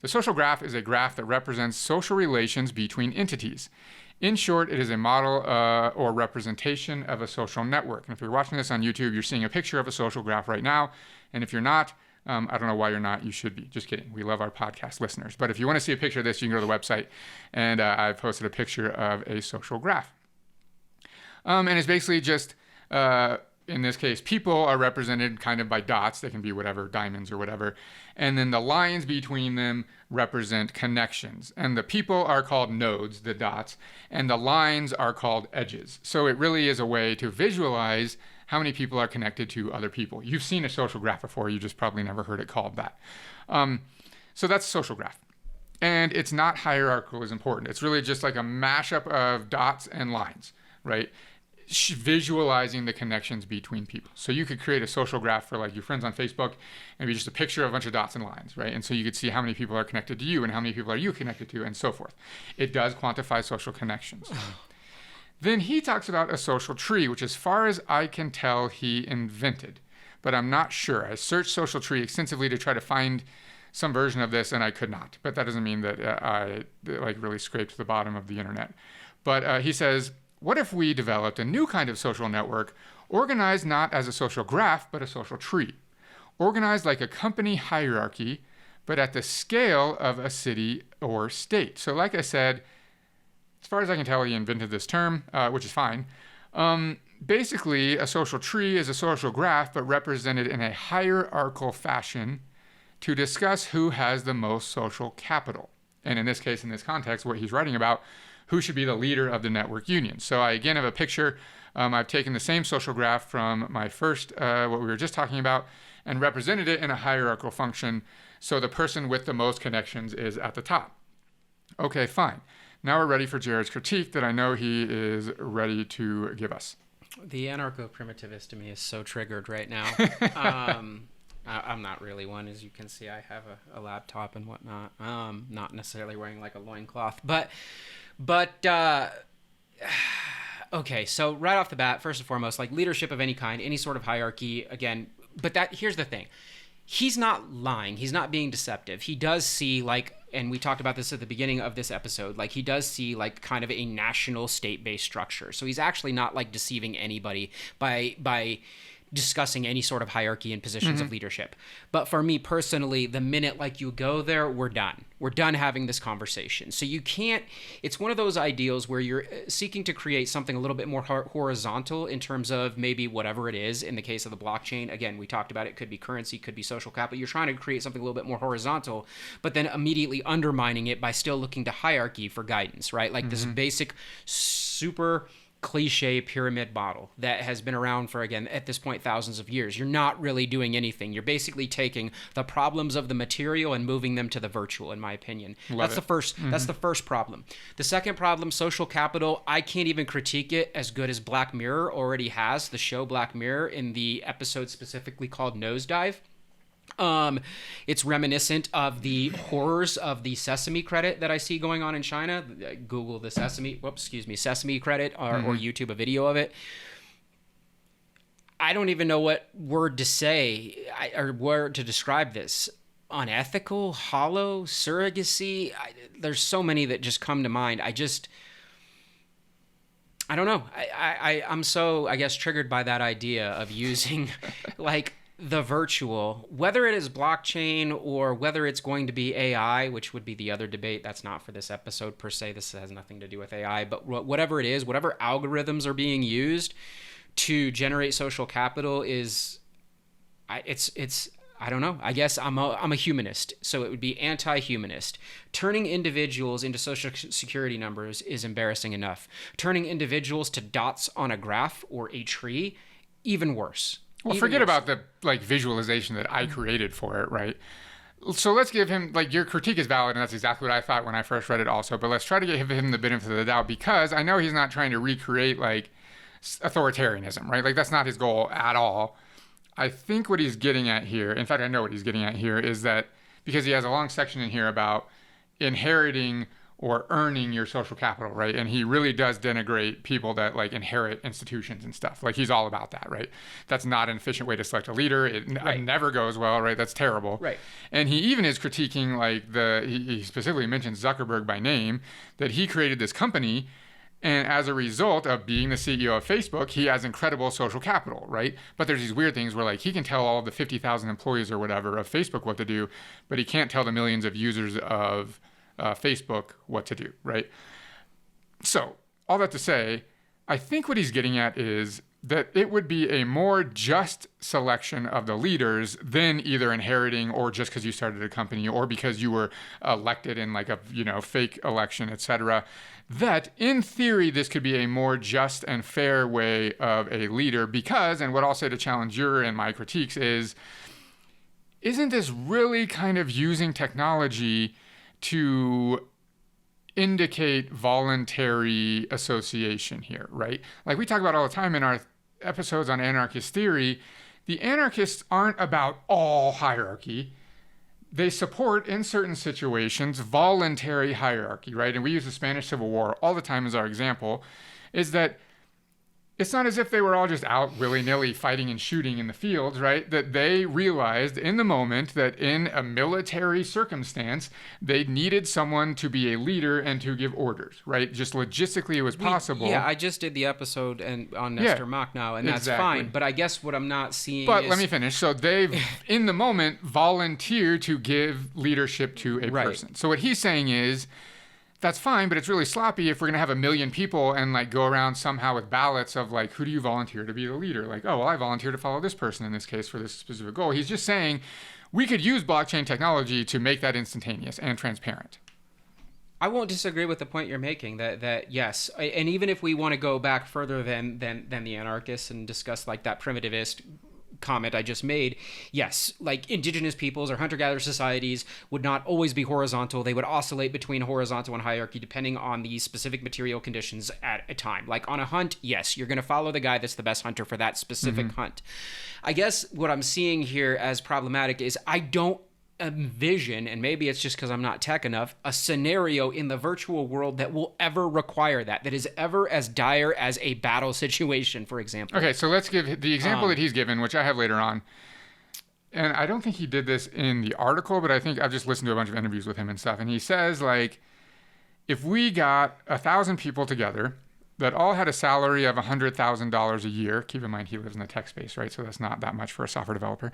the social graph is a graph that represents social relations between entities. In short, it is a model or representation of a social network. And if you're watching this on YouTube, you're seeing a picture of a social graph right now. And if you're not, I don't know why you're not. You should be. Just kidding. We love our podcast listeners. But if you want to see a picture of this, you can go to the website. And I've posted a picture of a social graph. And it's basically just... in this case, people are represented kind of by dots. They can be whatever, diamonds or whatever. And then the lines between them represent connections. And the people are called nodes, the dots, and the lines are called edges. So it really is a way to visualize how many people are connected to other people. You've seen a social graph before. You just probably never heard it called that. So that's a social graph. And it's not hierarchical is important. It's really just like a mashup of dots and lines, right? Visualizing the connections between people. So you could create a social graph for like your friends on Facebook and be just a picture of a bunch of dots and lines, right? And so you could see how many people are connected to you and how many people are you connected to and so forth. It does quantify social connections. Then he talks about a social tree, which as far as I can tell, he invented. but I'm not sure. I searched social tree extensively to try to find some version of this, and I could not. But that doesn't mean that I like really scraped the bottom of the internet. But he says, what if we developed a new kind of social network organized not as a social graph, but a social tree? Organized like a company hierarchy, but at the scale of a city or state. So like I said, as far as I can tell, he invented this term, which is fine. Basically, a social tree is a social graph, but represented in a hierarchical fashion to discuss who has the most social capital. And in this case, in this context, what he's writing about, who should be the leader of the network union. So I again have a picture. I've taken the same social graph from my first, what we were just talking about, and represented it in a hierarchical function. So the person with the most connections is at the top. Okay, fine. Now we're ready for Jared's critique that I know he is ready to give us. The anarcho-primitivist in me is so triggered right now. I'm not really one, as you can see. I have a laptop and whatnot. Not necessarily wearing like a loincloth, but okay. So right off the bat, first and foremost, like leadership of any kind, any sort of hierarchy, again. But here's the thing. He's not lying. He's not being deceptive. He does see, like, and we talked about this at the beginning of this episode, like he does see like kind of a national state-based structure. So he's actually not like deceiving anybody by discussing any sort of hierarchy and positions of leadership. But for me personally, the minute like you go there, we're done. We're done having this conversation. So you can't, it's one of those ideals where you're seeking to create something a little bit more horizontal in terms of maybe whatever it is. In the case of the blockchain, again, we talked about it could be currency, could be social capital. You're trying to create something a little bit more horizontal, but then immediately undermining it by still looking to hierarchy for guidance, right? Like this basic, super cliche pyramid model that has been around for, again, at this point, thousands of years. You're not really doing anything. You're basically taking the problems of the material and moving them to the virtual, in my opinion. That's the first problem. The second problem, social capital, I can't even critique it as good as Black Mirror already has, the show Black Mirror, in the episode specifically called Nosedive. It's reminiscent of the horrors of the Sesame credit that I see going on in China. Google the Sesame credit or YouTube a video of it. I don't even know what word to say or word to describe this. Unethical, hollow, surrogacy. There's so many that just come to mind. I don't know. I'm so, I guess, triggered by that idea of using like the virtual, whether it is blockchain or whether it's going to be AI, which would be the other debate. That's not for this episode per se. This has nothing to do with AI, but whatever it is, whatever algorithms are being used to generate social capital is, I don't know. I guess I'm a humanist, so it would be anti-humanist. Turning individuals into social security numbers is embarrassing enough. Turning individuals to dots on a graph or a tree, even worse. Well, forget about the like visualization that I created for it, right? So let's give him, like, your critique is valid, and that's exactly what I thought when I first read it also, but let's try to give him the benefit of the doubt, because I know he's not trying to recreate, like, authoritarianism, right? Like, that's not his goal at all. I think what he's getting at here, in fact, I know what he's getting at here, is that because he has a long section in here about inheriting or earning your social capital, right? And he really does denigrate people that like inherit institutions and stuff. Like he's all about that, right? That's not an efficient way to select a leader. It never goes well, right? That's terrible. Right. And he even is critiquing like he specifically mentions Zuckerberg by name, that he created this company, and as a result of being the CEO of Facebook, he has incredible social capital, right? But there's these weird things where like he can tell all of the 50,000 employees or whatever of Facebook what to do, but he can't tell the millions of users of Facebook what to do, right? So all that to say, I think what he's getting at is that it would be a more just selection of the leaders than either inheriting or just because you started a company or because you were elected in like a fake election, etc. That in theory this could be a more just and fair way of a leader, because, and what I'll say to challenge your and my critiques is, isn't this really kind of using technology to indicate voluntary association here, right? Like we talk about all the time in our episodes on anarchist theory, the anarchists aren't about all hierarchy. They support, in certain situations, voluntary hierarchy, right? And we use the Spanish Civil War all the time as our example, is that it's not as if they were all just out willy-nilly fighting and shooting in the fields, right? That they realized in the moment that in a military circumstance, they needed someone to be a leader and to give orders, right? Just logistically, it was possible. Yeah, I just did the episode on Nestor Makhno, and that's fine. But I guess what I'm not seeing But let me finish. So they've, in the moment, volunteered to give leadership to a person. So what he's saying is, that's fine, but it's really sloppy if we're going to have 1 million people and like go around somehow with ballots of like, who do you volunteer to be the leader? Like, oh, well, I volunteer to follow this person in this case for this specific goal. He's just saying we could use blockchain technology to make that instantaneous and transparent. I won't disagree with the point you're making that yes, and even if we want to go back further than the anarchists and discuss like that primitivist comment I just made, yes, like indigenous peoples or hunter-gatherer societies would not always be horizontal. They would oscillate between horizontal and hierarchy depending on the specific material conditions at a time. Like on a hunt, yes, you're going to follow the guy that's the best hunter for that specific hunt. I guess what I'm seeing here as problematic is I don't envision, and maybe it's just because I'm not tech enough, a scenario in the virtual world that will ever require that is ever as dire as a battle situation, for example. Okay, so let's give the example that he's given, which I have later on. And I don't think he did this in the article, but I think I've just listened to a bunch of interviews with him and stuff. And he says, like, if we got 1,000 people together that all had a salary of $100,000 a year, keep in mind he lives in the tech space, right? So that's not that much for a software developer.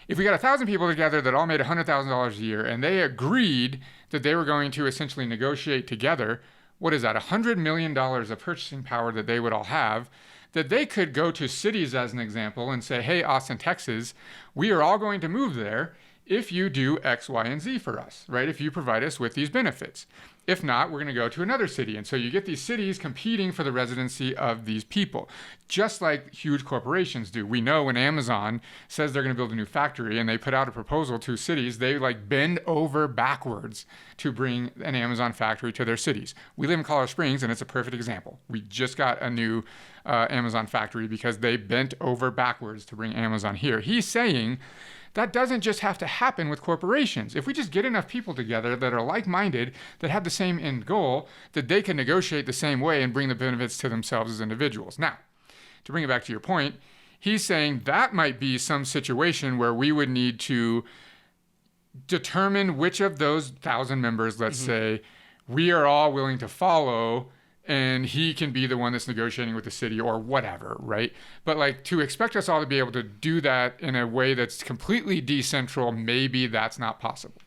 If we got 1,000 people together that all made $100,000 a year and they agreed that they were going to essentially negotiate together, what is that, $100 million of purchasing power that they would all have, that they could go to cities as an example and say, hey, Austin, Texas, we are all going to move there if you do X, Y, and Z for us, right? If you provide us with these benefits. If not, we're going to go to another city. And so you get these cities competing for the residency of these people, just like huge corporations do. We know when Amazon says they're going to build a new factory and they put out a proposal to cities, they like bend over backwards to bring an Amazon factory to their cities. We live in Colorado Springs, and it's a perfect example. We just got a new Amazon factory because they bent over backwards to bring Amazon here. He's saying that doesn't just have to happen with corporations. If we just get enough people together that are like-minded, that have the same end goal, that they can negotiate the same way and bring the benefits to themselves as individuals. Now, to bring it back to your point, he's saying that might be some situation where we would need to determine which of those 1,000 members, let's say, we are all willing to follow, and he can be the one that's negotiating with the city or whatever, right? But like to expect us all to be able to do that in a way that's completely decentral, maybe that's not possible.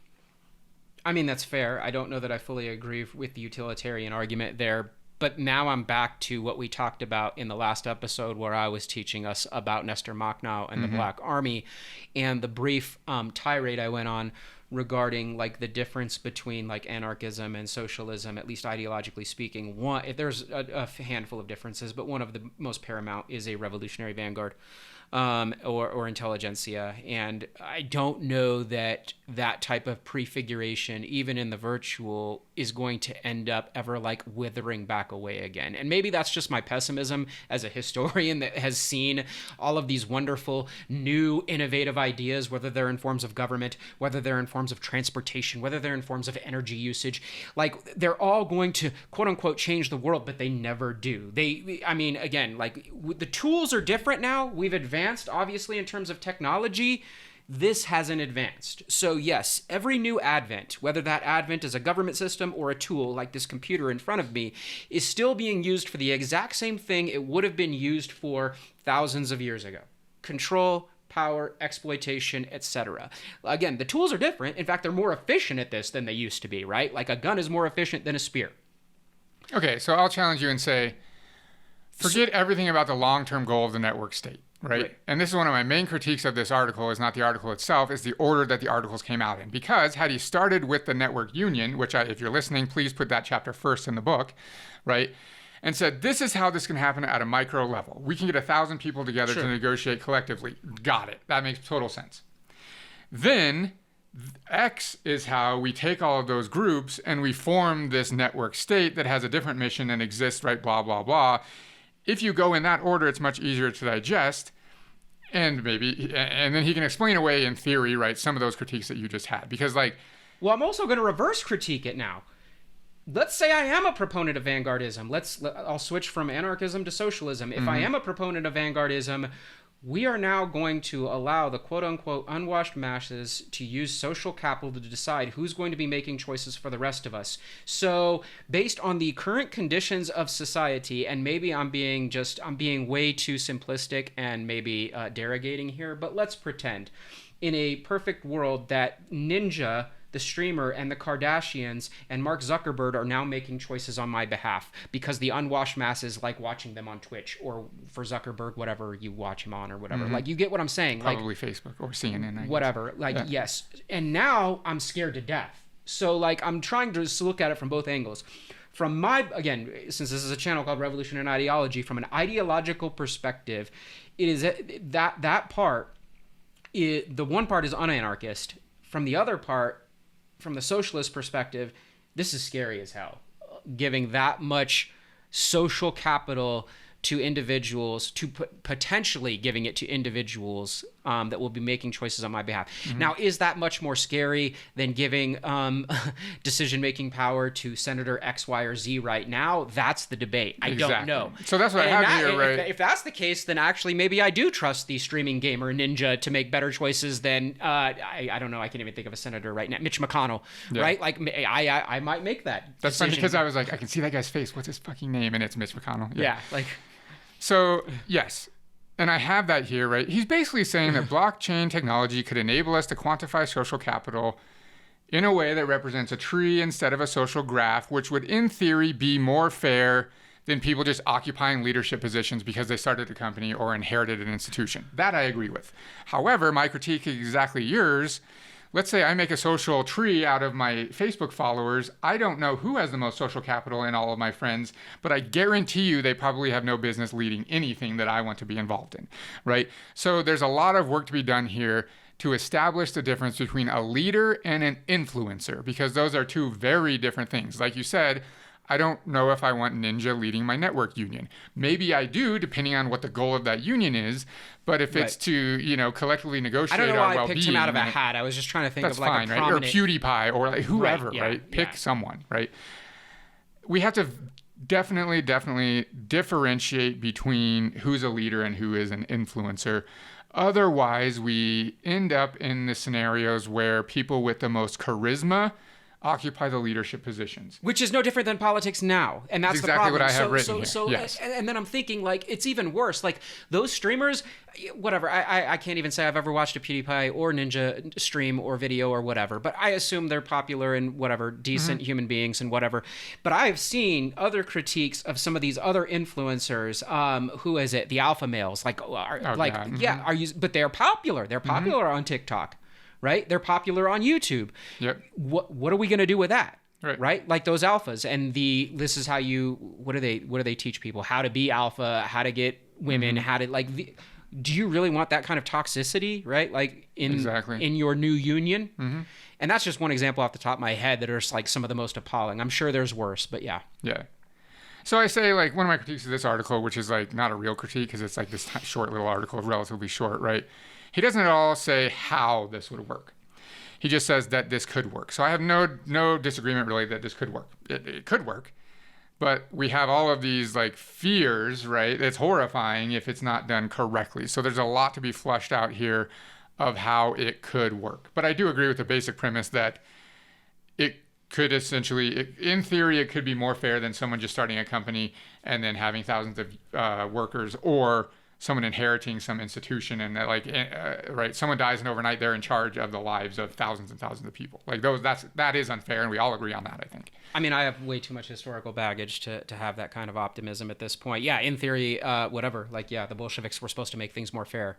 I mean, that's fair. I don't know that I fully agree with the utilitarian argument there. But now I'm back to what we talked about in the last episode where I was teaching us about Nestor Makhno and the Black Army and the brief tirade I went on regarding like the difference between like anarchism and socialism, at least ideologically speaking. There's a handful of differences, but one of the most paramount is a revolutionary vanguard or intelligentsia. And I don't know that that type of prefiguration, even in the virtual, is going to end up ever like withering back away again. And maybe that's just my pessimism as a historian that has seen all of these wonderful new innovative ideas, whether they're in forms of government, whether they're in forms of transportation, whether they're in forms of energy usage. Like they're all going to quote unquote change the world, but they never do. I mean, again, like the tools are different now. We've advanced obviously in terms of technology. This hasn't advanced. So yes, every new advent, whether that advent is a government system or a tool like this computer in front of me, is still being used for the exact same thing it would have been used for thousands of years ago. Control, power, exploitation, etc. Again, the tools are different. In fact, they're more efficient at this than they used to be, right? Like a gun is more efficient than a spear. Okay, so I'll challenge you and say, forget everything about the long-term goal of the network state. Right? And this is one of my main critiques of this article, is not the article itself, is the order that the articles came out in. Because had he started with the network union, which if you're listening, please put that chapter first in the book, right? And said, this is how this can happen at a micro level. We can get 1,000 people together to negotiate collectively. Got it. That makes total sense. Then X is how we take all of those groups and we form this network state that has a different mission and exists, right? Blah, blah, blah. If you go in that order, it's much easier to digest, and then he can explain away in theory, right, some of those critiques that you just had. Because well, I'm also going to reverse critique it now. let's say I am a proponent of vanguardism. I'll switch from anarchism to socialism. If I am a proponent of vanguardism, we are now going to allow the quote-unquote unwashed masses to use social capital to decide who's going to be making choices for the rest of us. So based on the current conditions of society, and maybe I'm being way too simplistic and maybe derogating here, but let's pretend in a perfect world that Ninja, the streamer, and the Kardashians and Mark Zuckerberg are now making choices on my behalf because the unwashed masses like watching them on Twitch, or for Zuckerberg, whatever you watch him on or whatever. Like, you get what I'm saying? Probably Facebook or CNN. Whatever. Yes. And now I'm scared to death. So like, I'm trying to look at it from both angles. From again, since this is a channel called Revolution and Ideology, from an ideological perspective, it is that part, the one part is unanarchist. From the other part, from the socialist perspective, this is scary as hell. Giving that much social capital to individuals, to potentially giving it to individuals that will be making choices on my behalf. Now, is that much more scary than giving decision-making power to Senator X, Y, or Z right now? That's the debate. I don't know. So that's what I have here, right? If that's the case, then actually maybe I do trust the streaming gamer Ninja to make better choices than, I don't know, I can't even think of a senator right now, Mitch McConnell, right? Like, I might make that That's decision. funny because I was like, I can see that guy's face. What's his fucking name? And it's Mitch McConnell. Yeah, like... So, yes, and I have that here, right? He's basically saying that blockchain technology could enable us to quantify social capital in a way that represents a tree instead of a social graph, which would, in theory, be more fair than people just occupying leadership positions because they started a company or inherited an institution. That I agree with. However, my critique is exactly yours. Let's say I make a social tree out of my Facebook followers. I don't know who has the most social capital in all of my friends, but I guarantee you they probably have no business leading anything that I want to be involved in, right? So there's a lot of work to be done here to establish the difference between a leader and an influencer, because those are two very different things. Like you said, I don't know if I want Ninja leading my network union. Maybe I do, depending on what the goal of that union is. But if it's to, collectively negotiate our well-being. I don't know why I picked him out of a hat. I was just trying to think of like fine, a prominent... right? Or PewDiePie or like whoever, right? Pick someone, right? We have to definitely differentiate between who's a leader and who is an influencer. Otherwise, we end up in the scenarios where people with the most charisma occupy the leadership positions. Which is no different than politics now. And that's exactly the problem. What I have written here. Yes. And then I'm thinking, like, it's even worse. Like, those streamers, whatever, I can't even say I've ever watched a PewDiePie or Ninja stream or video or whatever, but I assume they're popular and whatever, decent human beings and whatever. But I've seen other critiques of some of these other influencers. Who is it? The alpha males. Like, but they're popular. They're popular on TikTok. Right? They're popular on YouTube. Yep. What are we going to do with that? Right. Like those alphas and this is how what do they teach people? How to be alpha, how to get women, how to do you really want that kind of toxicity, right? Like in your new union? And that's just one example off the top of my head that are like some of the most appalling. I'm sure there's worse, but yeah. Yeah. So I say, like, one of my critiques of this article, which is like not a real critique because it's like this short little article, relatively short, right? He doesn't at all say how this would work. He just says that this could work. So I have no disagreement really that this could work. It could work, but we have all of these like fears, right? It's horrifying if it's not done correctly. So there's a lot to be flushed out here of how it could work. But I do agree with the basic premise that it could essentially, in theory, it could be more fair than someone just starting a company and then having thousands of workers, or someone inheriting some institution and right, someone dies and overnight they're in charge of the lives of thousands and thousands of people. Like that is unfair, and we all agree on that, I think. I mean, I have way too much historical baggage to have that kind of optimism at this point. Yeah, in theory, whatever. Like, yeah, the Bolsheviks were supposed to make things more fair.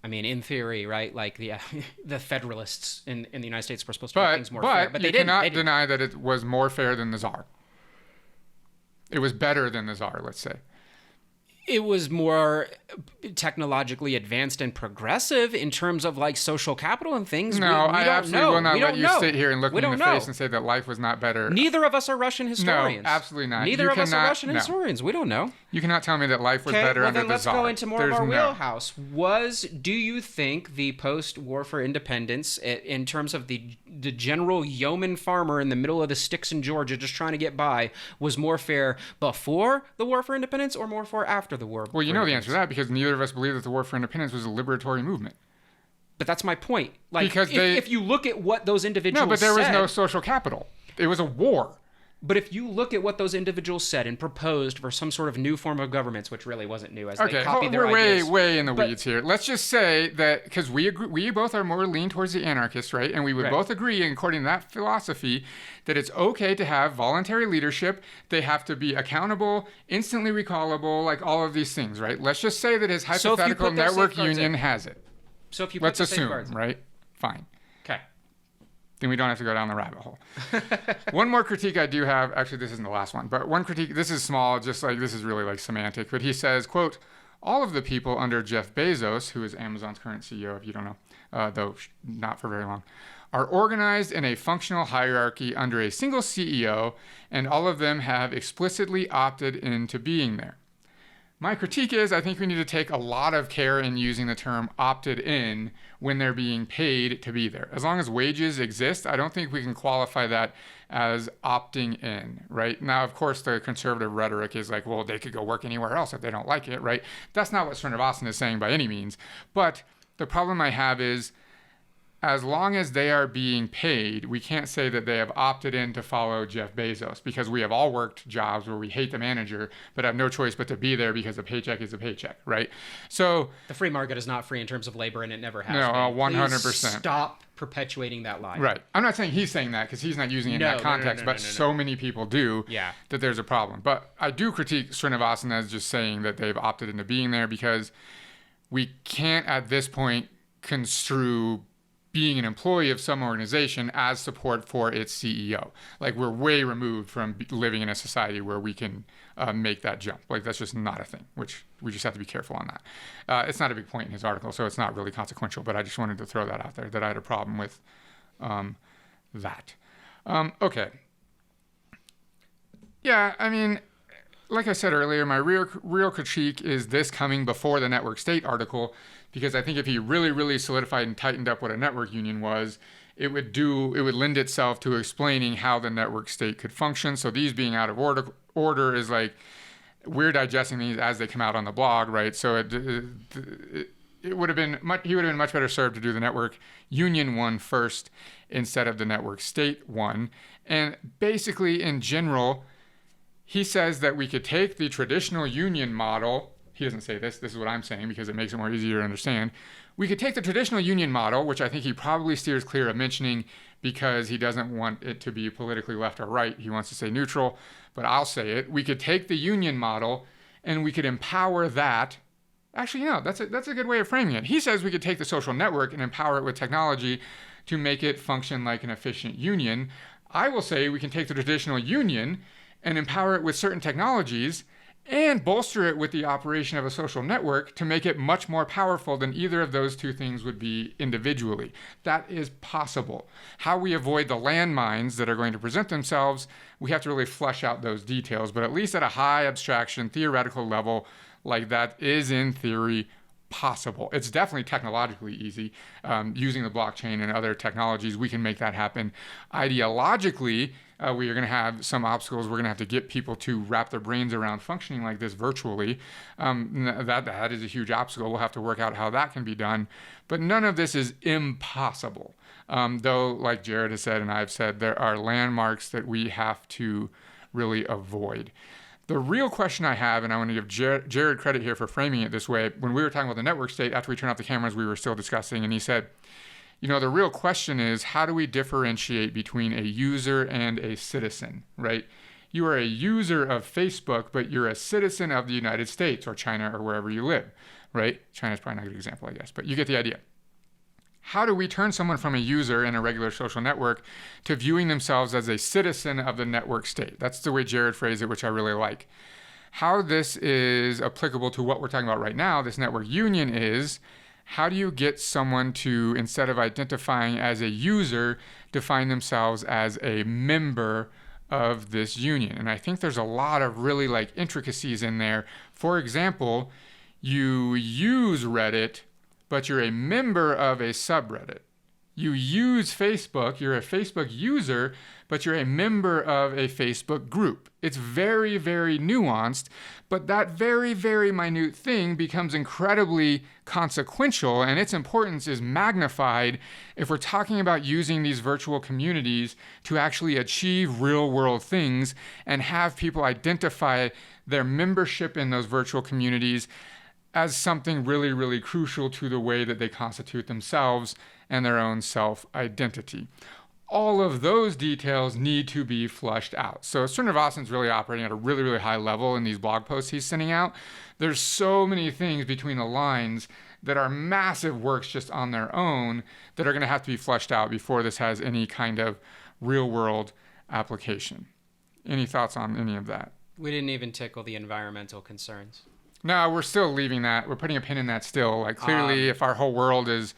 I mean, in theory, right? Like the Federalists in the United States were supposed to make things more fair, but they didn't. You cannot deny that it was more fair than the Tsar. It was better than the Tsar, let's say. It was more technologically advanced and progressive in terms of like social capital and things. No, I absolutely will not let you sit here and look me in the face and say that life was not better. Neither of us are Russian historians. No, absolutely not. Neither of us are Russian historians. We don't know. You cannot tell me that life was better under the Tsar. Let's go into more of our wheelhouse. Do you think the post-war for independence, in terms of the the general yeoman farmer in the middle of the sticks in Georgia just trying to get by was more fair before the War for Independence or more fair after the War? Well, you know the answer to that because neither of us believe that the War for Independence was a liberatory movement. But that's my point. Like, because if you look at what those individuals No, but there was said, no social capital. It was a war. But if you look at what those individuals said and proposed for some sort of new form of governance, which really wasn't new, as they copied their ideas. We're way in the weeds here. Let's just say that, because we both are more lean towards the anarchists, right? And we would both agree, according to that philosophy, that it's okay to have voluntary leadership. They have to be accountable, instantly recallable, like all of these things, right? Let's just say that his hypothetical network union has it. So if you let's assume, right? Fine. Okay. Then we don't have to go down the rabbit hole. One more critique I do have, actually this isn't the last one, but one critique, this is small, just like this is really like semantic, but he says, quote, all of the people under Jeff Bezos, who is Amazon's current CEO, if you don't know, though not for very long, are organized in a functional hierarchy under a single CEO, and all of them have explicitly opted into being there. My critique is I think we need to take a lot of care in using the term opted in when they're being paid to be there. As long as wages exist, I don't think we can qualify that as opting in, right? Now, of course, the conservative rhetoric is like, well, they could go work anywhere else if they don't like it, right? That's not what Srinivasan is saying by any means. But the problem I have is as long as they are being paid, we can't say that they have opted in to follow Jeff Bezos because we have all worked jobs where we hate the manager but have no choice but to be there because a paycheck is a paycheck, right? So the free market is not free in terms of labor, and it never has been. No, 100%. Please stop perpetuating that lie. Right. I'm not saying he's saying that because he's not using it in that context, but so many people do that there's a problem. But I do critique Srinivasan as just saying that they've opted into being there because we can't at this point construe being an employee of some organization as support for its CEO. Like, we're way removed from living in a society where we can make that jump. Like, that's just not a thing, which we just have to be careful on that. It's not a big point in his article, so it's not really consequential, but I just wanted to throw that out there, that I had a problem with that. Okay. Yeah, I mean, like I said earlier, my real critique is this coming before the network state article, because I think if he really, really solidified and tightened up what a network union was, it would lend itself to explaining how the network state could function. So these being out of order is like, we're digesting these as they come out on the blog, right? So he would have been much better served to do the network union one first instead of the network state one. And basically, in general, he says that we could take the traditional union model. He doesn't say this is what I'm saying because it makes it more easier to understand. We could take the traditional union model, which I think he probably steers clear of mentioning because he doesn't want it to be politically left or right. He wants to say neutral, but I'll say it. We could take the union model and we could empower that. Actually, no, that's a good way of framing it. He says we could take the social network and empower it with technology to make it function like an efficient union. I will say we can take the traditional union and empower it with certain technologies and bolster it with the operation of a social network to make it much more powerful than either of those two things would be individually. That is possible. How we avoid the landmines that are going to present themselves, we have to really flesh out those details, but at least at a high abstraction, theoretical level, like that is in theory possible. It's definitely technologically easy. Using the blockchain and other technologies, we can make that happen. Ideologically, we are going to have some obstacles. We're going to have to get people to wrap their brains around functioning like this virtually. That is a huge obstacle. We'll have to work out how that can be done. But none of this is impossible. Though, like Jared has said and I've said, there are landmarks that we have to really avoid. The real question I have, and I want to give Jared credit here for framing it this way, when we were talking about the network state, after we turned off the cameras, we were still discussing, and he said, the real question is, how do we differentiate between a user and a citizen, right? You are a user of Facebook, but you're a citizen of the United States or China or wherever you live, right? China's probably not a good example, I guess, but you get the idea. How do we turn someone from a user in a regular social network to viewing themselves as a citizen of the network state? That's the way Jared phrased it, which I really like. How this is applicable to what we're talking about right now, this network union, is how do you get someone to, instead of identifying as a user, define themselves as a member of this union? And I think there's a lot of really intricacies in there. For example, you use Reddit, but you're a member of a subreddit. You use Facebook, you're a Facebook user, but you're a member of a Facebook group. It's very, very nuanced, but that very, very minute thing becomes incredibly consequential, and its importance is magnified if we're talking about using these virtual communities to actually achieve real-world things and have people identify their membership in those virtual communities as something really, really crucial to the way that they constitute themselves and their own self-identity. All of those details need to be flushed out. So Srinivasan's really operating at a really, really high level in these blog posts he's sending out. There's so many things between the lines that are massive works just on their own that are going to have to be flushed out before this has any kind of real-world application. Any thoughts on any of that? We didn't even tickle the environmental concerns. No, we're still leaving that. We're putting a pin in that still. Like, clearly, if our whole world is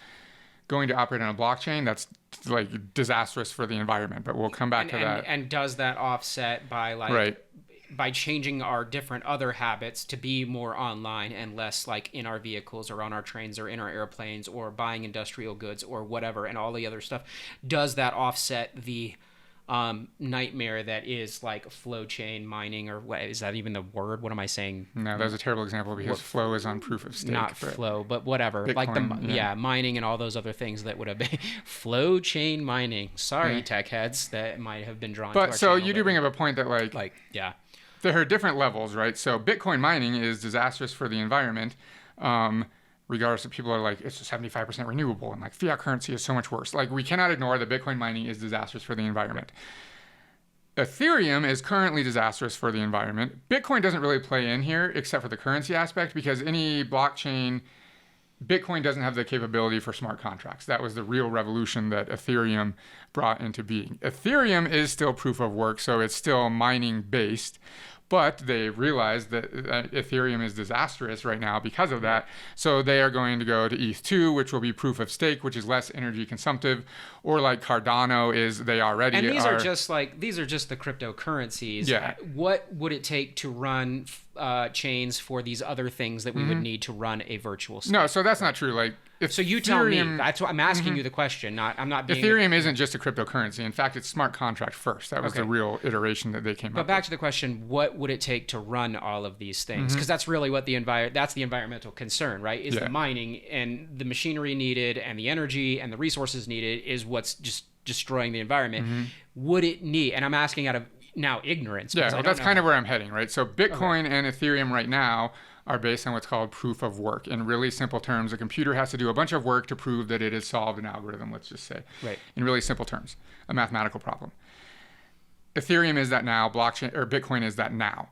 going to operate on a blockchain, that's like disastrous for the environment. But we'll come back to that. And does that offset by Right. by changing our different other habits to be more online and less like in our vehicles or on our trains or in our airplanes or buying industrial goods or whatever and all the other stuff? Does that offset the nightmare that is like flow chain mining, or what is that even the word? What am I saying? No, that was a terrible example because flow is on proof of stake. Not flow, but whatever. Bitcoin, like the mining and all those other things that would have been flow chain mining. Sorry, tech heads that might have been drawn. But to our so channel, you do bring up a point that there are different levels, right? So Bitcoin mining is disastrous for the environment. Regardless of people are like, it's 75% renewable and like fiat currency is so much worse. Like, we cannot ignore that Bitcoin mining is disastrous for the environment. Ethereum is currently disastrous for the environment. Bitcoin doesn't really play in here except for the currency aspect, because any blockchain, Bitcoin doesn't have the capability for smart contracts. That was the real revolution that Ethereum brought into being. Ethereum is still proof of work, so it's still mining based. But they realized that Ethereum is disastrous right now because of that. So they are going to go to ETH2, which will be proof of stake, which is less energy consumptive, or like Cardano is, they already and these are just the cryptocurrencies. Yeah. What would it take to run chains for these other things that we would need to run a virtual stake? No, so that's not true. Like, so you tell me. That's what I'm asking you the question. I'm not being. Ethereum isn't just a cryptocurrency. In fact, it's smart contract first. That was the real iteration that they came up with. But back to the question: what would it take to run all of these things? Because that's really what that's the environmental concern, right? Is the mining and the machinery needed and the energy and the resources needed is what's just destroying the environment. Would it need? And I'm asking out of now ignorance. Yeah, well, that's kind of where I'm heading, right? So Bitcoin and Ethereum right now are based on what's called proof of work. In really simple terms, a computer has to do a bunch of work to prove that it has solved an algorithm, let's just say. Right. In really simple terms, a mathematical problem. Ethereum is that now, Bitcoin is that now.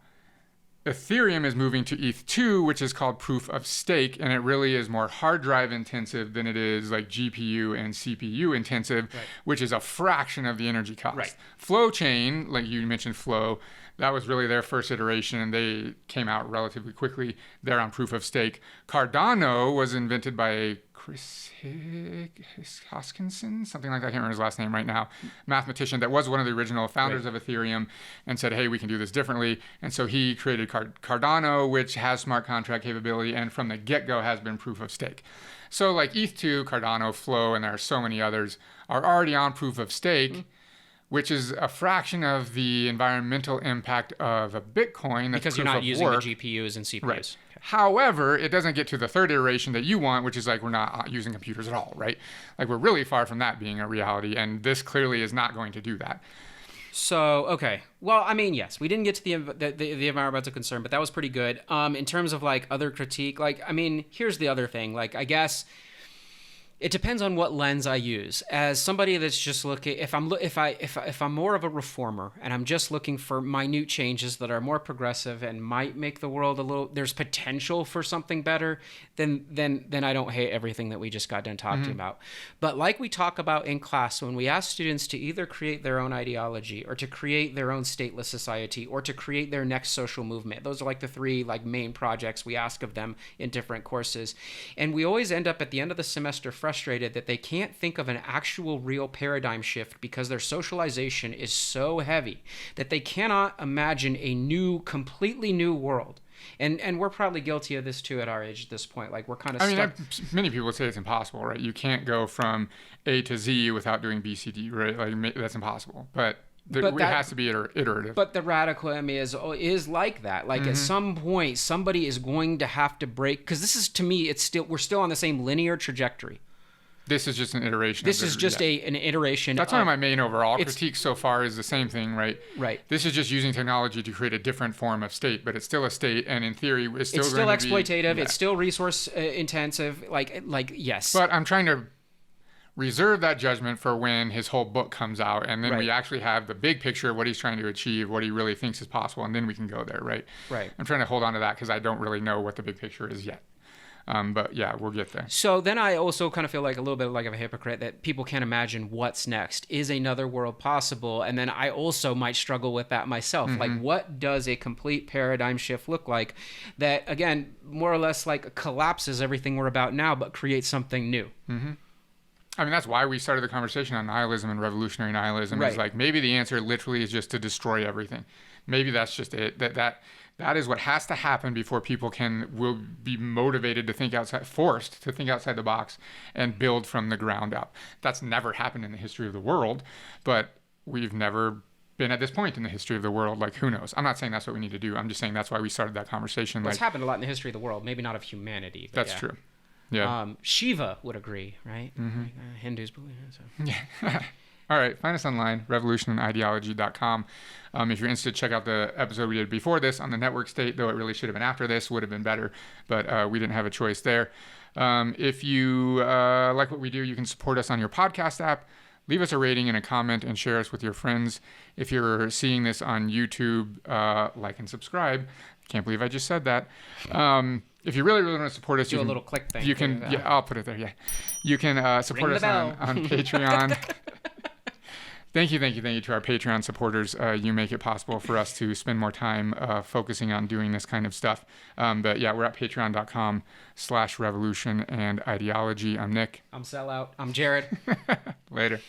Ethereum is moving to ETH2, which is called proof of stake, and it really is more hard drive intensive than it is like GPU and CPU intensive, which is a fraction of the energy cost. Right. Flow chain, like you mentioned Flow, that was really their first iteration, and they came out relatively quickly. They're on proof of stake. Cardano was invented by Chris Hoskinson, something like that. I can't remember his last name right now. Mathematician that was one of the original founders of Ethereum, and said, hey, we can do this differently. And so he created Cardano, which has smart contract capability, and from the get-go has been proof of stake. So like ETH2, Cardano, Flow, and there are so many others, are already on proof of stake, which is a fraction of the environmental impact of a Bitcoin. That's because you're not using the GPUs and CPUs. Right. Okay. However, it doesn't get to the third iteration that you want, which is like we're not using computers at all, right? Like, we're really far from that being a reality, and this clearly is not going to do that. So, okay. Well, I mean, yes, we didn't get to the environmental concern, but that was pretty good. In terms of like other critique, like, I mean, here's the other thing. Like, I guess it depends on what lens I use. As somebody that's just looking, if I'm more of a reformer and I'm just looking for minute changes that are more progressive and might make the world a little, there's potential for something better, then I don't hate everything that we just got done talking about. But like we talk about in class, when we ask students to either create their own ideology or to create their own stateless society or to create their next social movement, those are like the three like main projects we ask of them in different courses. And we always end up at the end of the semester frustrated that they can't think of an actual real paradigm shift because their socialization is so heavy that they cannot imagine a new, completely new world And we're probably guilty of this too at our age at this point. Like we're kind of I mean, stuck. many people would say it's impossible, right? You can't go from A to Z without doing B, C, D, right? Like that's impossible. But it has to be iterative. But the radical ME is like that. Like at some point, somebody is going to have to break, because this is, to me, we're still on the same linear trajectory. This is just an iteration. This is just an iteration. That's one of my main overall critiques so far is the same thing, right? Right. This is just using technology to create a different form of state, but it's still a state, and in theory, it's still exploitative. Yeah. It's still resource intensive. Like yes. But I'm trying to reserve that judgment for when his whole book comes out, and then we actually have the big picture of what he's trying to achieve, what he really thinks is possible, and then we can go there, right? Right. I'm trying to hold on to that because I don't really know what the big picture is yet. But yeah, we'll get there. So then I also kind of feel like a little bit like of a hypocrite that people can't imagine what's next. Is another world possible? And then I also might struggle with that myself. Like, what does a complete paradigm shift look like that, again, more or less like collapses everything we're about now, but creates something new? I mean, that's why we started the conversation on nihilism and revolutionary nihilism. Right. Is like maybe the answer literally is just to destroy everything. Maybe that's just it. That is what has to happen before people will be motivated to think outside, forced to think outside the box and build from the ground up. That's never happened in the history of the world, but we've never been at this point in the history of the world. Like, who knows? I'm not saying that's what we need to do. I'm just saying that's why we started that conversation. Well, it's happened a lot in the history of the world, maybe not of humanity. But that's true. Yeah. Shiva would agree, right? Hindus believe it. So. Yeah. All right. Find us online, revolutionandideology.com. If you're interested, check out the episode we did before this on the network state, though it really should have been after this, would have been better, but we didn't have a choice there. If you like what we do, you can support us on your podcast app. Leave us a rating and a comment and share us with your friends. If you're seeing this on YouTube, like and subscribe. Can't believe I just said that. If you really, really want to support us, do a little click thing. You can, yeah, I'll put it there. Yeah, you can support us on Patreon. Thank you to our Patreon supporters. You make it possible for us to spend more time focusing on doing this kind of stuff. But yeah, we're at patreon.com/revolution and ideology. I'm Nick. I'm Sellout. I'm Jared. Later.